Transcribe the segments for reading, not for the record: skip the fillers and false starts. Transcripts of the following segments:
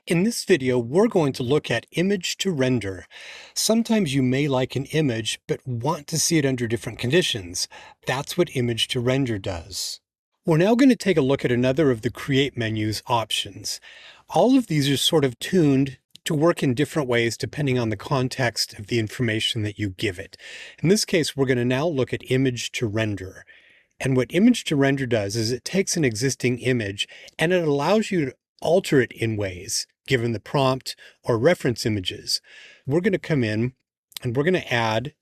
In this video, we're going to look at image to render. Sometimes you may like an image, but want to see it under different conditions. That's what image to render does. We're now going to take a look at another of the Create menu's options. All of these are sort of tuned to work in different ways depending on the context of the information that you give it. In this case, we're going to now look at image to render. And what image to render does is it takes an existing image and it allows you to alter it in ways, given the prompt or reference images. We're going to come in and we're going to add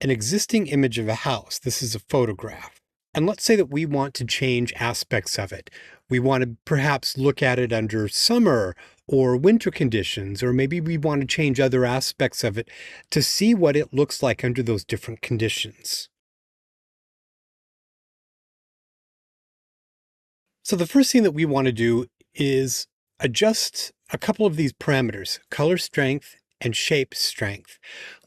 an existing image of a house. This is a photograph. And let's say that we want to change aspects of it. We want to perhaps look at it under summer or winter conditions, or maybe we want to change other aspects of it to see what it looks like under those different conditions. So the first thing that we want to do is adjust a couple of these parameters, color strength and shape strength.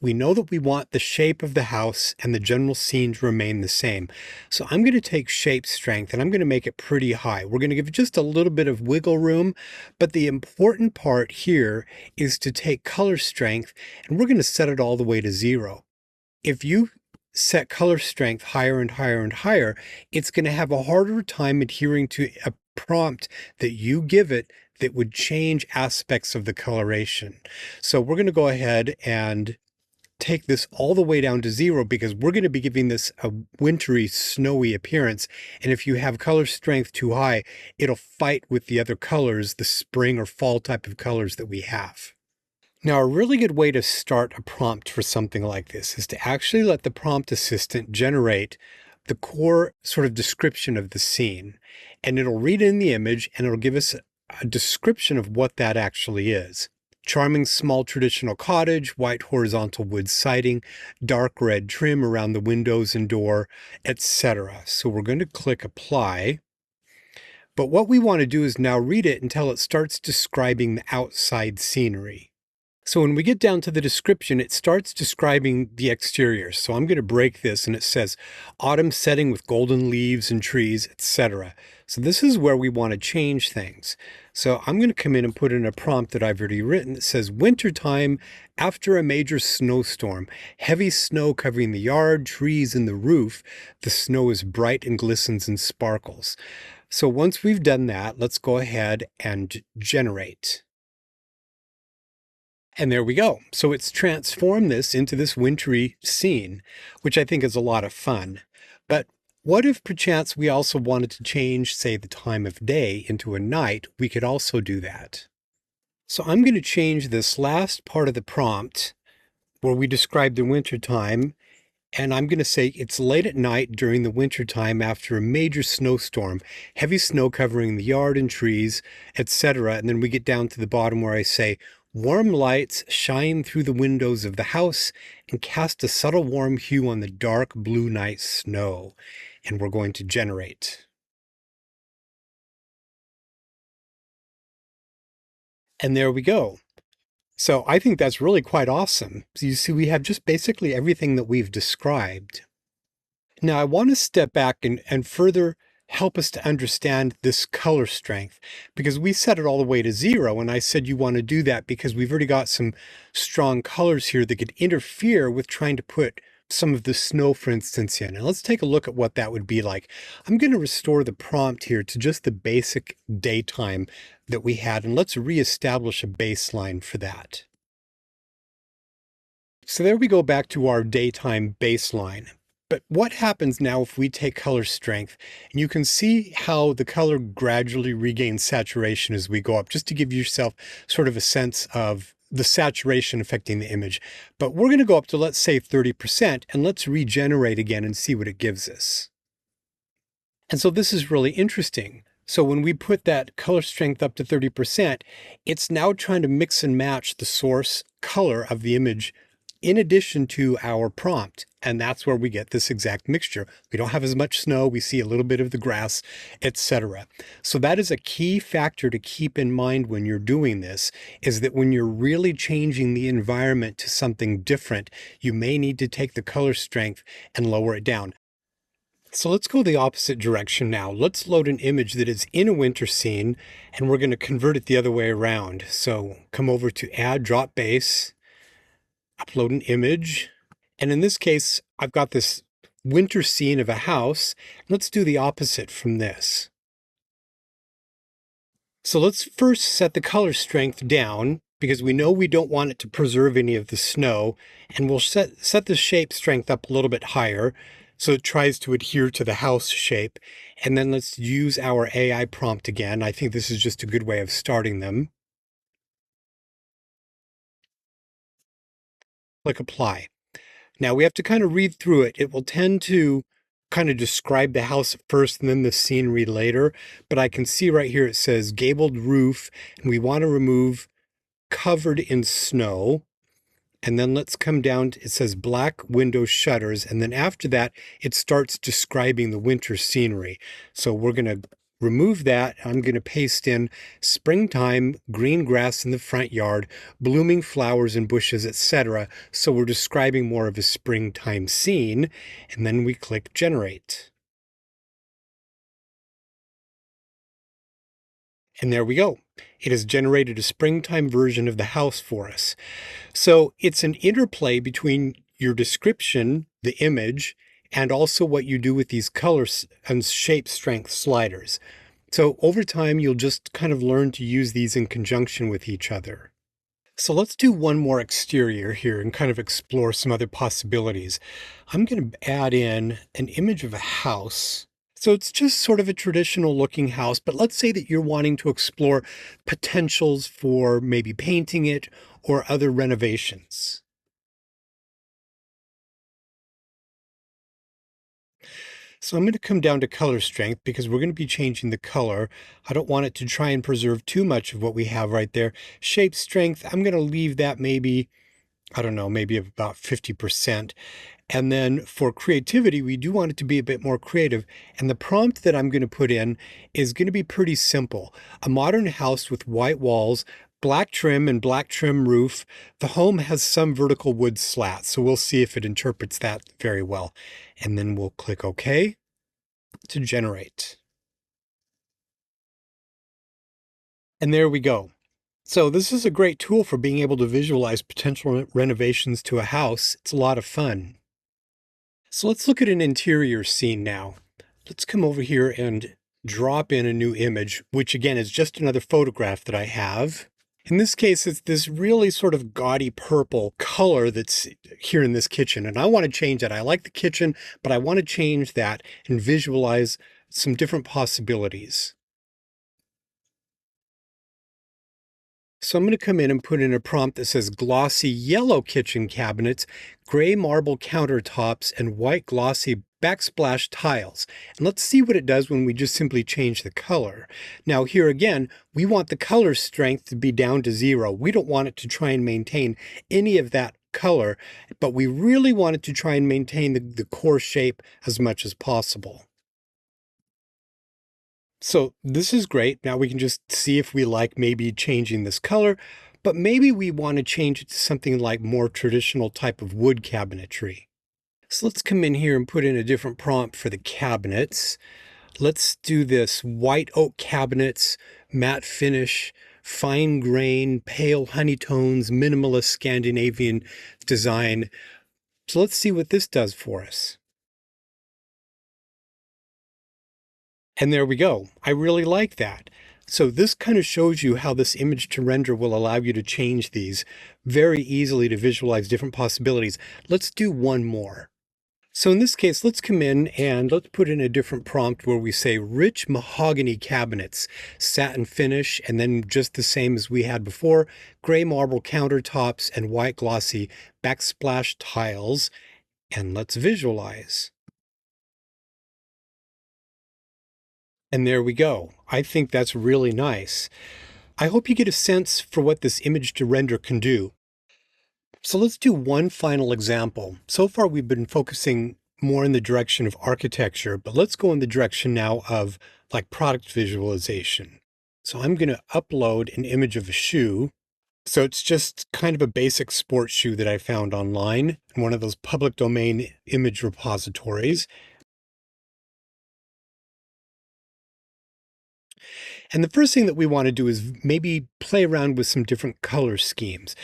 We know that we want the shape of the house and the general scene to remain the same. So I'm going to take shape strength and I'm going to make it pretty high. We're going to give it just a little bit of wiggle room, but the important part here is to take color strength and we're going to set it all the way to 0. If you set color strength higher and higher and higher, it's going to have a harder time adhering to a prompt that you give it that would change aspects of the coloration. So we're going to go ahead and take this all the way down to 0 because we're going to be giving this a wintry, snowy appearance. And if you have color strength too high, it'll fight with the other colors, the spring or fall type of colors that we have. Now, a really good way to start a prompt for something like this is to actually let the prompt assistant generate the core sort of description of the scene. And it'll read in the image and it'll give us a description of what that actually is. Charming small traditional cottage, white horizontal wood siding, dark red trim around the windows and door, etc. So we're going to click apply. But what we want to do is now read it until it starts describing the outside scenery. So when we get down to the description, it starts describing the exterior. So I'm going to break this and it says autumn setting with golden leaves and trees, etc. So this is where we want to change things. So I'm going to come in and put in a prompt that I've already written that says wintertime after a major snowstorm, heavy snow covering the yard, trees, and the roof. The snow is bright and glistens and sparkles. So once we've done that, let's go ahead and generate. And there we go. So it's transformed this into this wintry scene, which I think is a lot of fun. But what if perchance we also wanted to change, say, the time of day into a night? We could also do that. So I'm going to change this last part of the prompt where we describe the winter time. And I'm going to say it's late at night during the winter time after a major snowstorm, heavy snow covering the yard and trees, etc. And then we get down to the bottom where I say, warm lights shine through the windows of the house and cast a subtle warm hue on the dark blue night snow. And we're going to generate. And there we go. So I think that's really quite awesome. So you see, we have just basically everything that we've described. Now I want to step back and further help us to understand this color strength, because we set it all the way to 0. And I said you want to do that because we've already got some strong colors here that could interfere with trying to put some of the snow, for instance, in. And let's take a look at what that would be like. I'm going to restore the prompt here to just the basic daytime that we had, and let's reestablish a baseline for that. So there we go back to our daytime baseline. But what happens now if we take color strength? And you can see how the color gradually regains saturation as we go up, just to give yourself sort of a sense of the saturation affecting the image. But we're going to go up to, let's say, 30%, and let's regenerate again and see what it gives us. And so this is really interesting. So when we put that color strength up to 30%, it's now trying to mix and match the source color of the image in addition to our prompt. And that's where we get this exact mixture. We don't have as much snow. We see a little bit of the grass, etc. So that is a key factor to keep in mind when you're doing this, is that when you're really changing the environment to something different, you may need to take the color strength and lower it down. So let's go the opposite direction now. Let's load an image that is in a winter scene, and we're going to convert it the other way around. So come over to Add Drop Base, upload an image. And in this case, I've got this winter scene of a house. Let's do the opposite from this. So let's first set the color strength down because we know we don't want it to preserve any of the snow. And we'll set the shape strength up a little bit higher so it tries to adhere to the house shape. And then let's use our AI prompt again. I think this is just a good way of starting them. Click Apply. Now we have to kind of read through it. It will tend to kind of describe the house at first and then the scenery later. But I can see right here it says gabled roof, and we want to remove covered in snow. And then let's come down, it says black window shutters. And then after that, it starts describing the winter scenery. So we're going to remove that. I'm going to paste in springtime, green grass in the front yard, blooming flowers and bushes, etc. So we're describing more of a springtime scene. And then we click generate. And there we go. It has generated a springtime version of the house for us. So it's an interplay between your description, the image, and also what you do with these colors and shape strength sliders. So over time, you'll just kind of learn to use these in conjunction with each other. So let's do one more exterior here and kind of explore some other possibilities. I'm going to add in an image of a house. So it's just sort of a traditional looking house, but let's say that you're wanting to explore potentials for maybe painting it or other renovations. So I'm going to come down to color strength because we're going to be changing the color. I don't want it to try and preserve too much of what we have right there. Shape strength, I'm going to leave that maybe, I don't know, maybe about 50%. And then for creativity, we do want it to be a bit more creative. And the prompt that I'm going to put in is going to be pretty simple. A modern house with white walls, black trim and black trim roof. The home has some vertical wood slats, so we'll see if it interprets that very well. And then we'll click OK to generate. And there we go. So this is a great tool for being able to visualize potential renovations to a house. It's a lot of fun. So let's look at an interior scene now. Let's come over here and drop in a new image, which again is just another photograph that I have. In this case, it's this really sort of gaudy purple color that's here in this kitchen. And I want to change that. I like the kitchen, but I want to change that and visualize some different possibilities. So I'm going to come in and put in a prompt that says glossy yellow kitchen cabinets, gray marble countertops, and white glossy backsplash tiles. And let's see what it does when we just simply change the color. Now here again, we want the color strength to be down to 0. We don't want it to try and maintain any of that color, but we really want it to try and maintain the core shape as much as possible. So this is great. Now we can just see if we like maybe changing this color, but maybe we want to change it to something like more traditional type of wood cabinetry. So let's come in here and put in a different prompt for the cabinets. Let's do this white oak cabinets, matte finish, fine grain, pale honey tones, minimalist Scandinavian design. So let's see what this does for us. And there we go. I really like that. So this kind of shows you how this image to render will allow you to change these very easily to visualize different possibilities. Let's do one more. So in this case, let's come in and let's put in a different prompt where we say rich mahogany cabinets, satin finish, and then just the same as we had before, gray marble countertops and white glossy backsplash tiles. And let's visualize. And there we go. I think that's really nice. I hope you get a sense for what this image to render can do. So let's do one final example. So far, we've been focusing more in the direction of architecture, but let's go in the direction now of like product visualization. So I'm going to upload an image of a shoe. So it's just kind of a basic sports shoe that I found online in one of those public domain image repositories. And the first thing that we want to do is maybe play around with some different color schemes.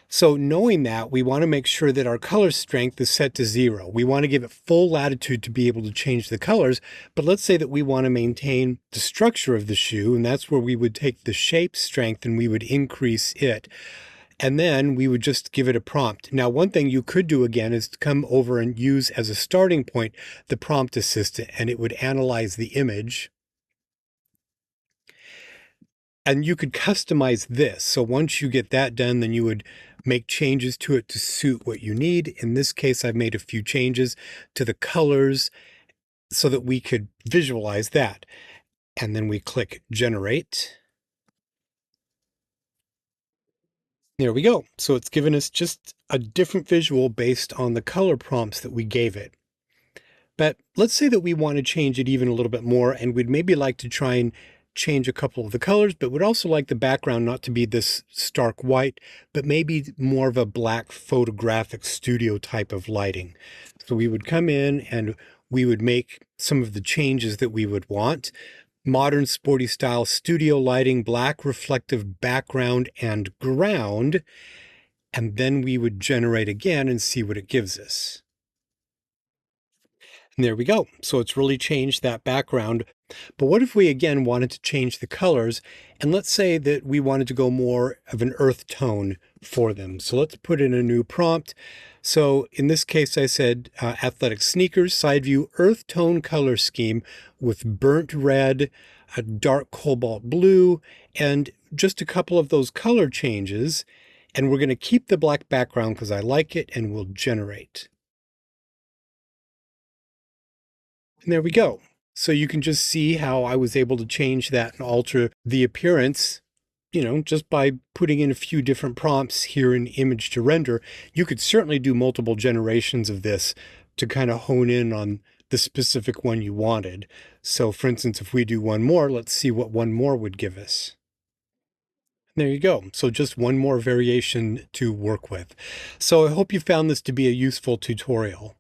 So knowing that, we want to make sure that our color strength is set to 0. We want to give it full latitude to be able to change the colors, but let's say that we want to maintain the structure of the shoe, and that's where we would take the shape strength and we would increase it. And then we would just give it a prompt. Now, one thing you could do again is to come over and use as a starting point the prompt assistant, and it would analyze the image. And you could customize this. So once you get that done, then you would make changes to it to suit what you need. In this case, I've made a few changes to the colors so that we could visualize that. And then we click Generate. There we go. So it's given us just a different visual based on the color prompts that we gave it. But let's say that we want to change it even a little bit more, and we'd maybe like to try and change a couple of the colors, but would also like the background not to be this stark white, but maybe more of a black photographic studio type of lighting. So we would come in and we would make some of the changes that we would want. Modern sporty style studio lighting, black reflective background and ground. And then we would generate again and see what it gives us. And there we go. So it's really changed that background. But what if we again wanted to change the colors? And let's say that we wanted to go more of an earth tone for them. So let's put in a new prompt. So in this case, I said athletic sneakers, side view, earth tone color scheme with burnt red, a dark cobalt blue, and just a couple of those color changes. And we're going to keep the black background because I like it, and we'll generate. And there we go. So you can just see how I was able to change that and alter the appearance, just by putting in a few different prompts here in image to render. You could certainly do multiple generations of this to kind of hone in on the specific one you wanted. So for instance, if we do one more, let's see what one more would give us. There you go. So just one more variation to work with. So I hope you found this to be a useful tutorial.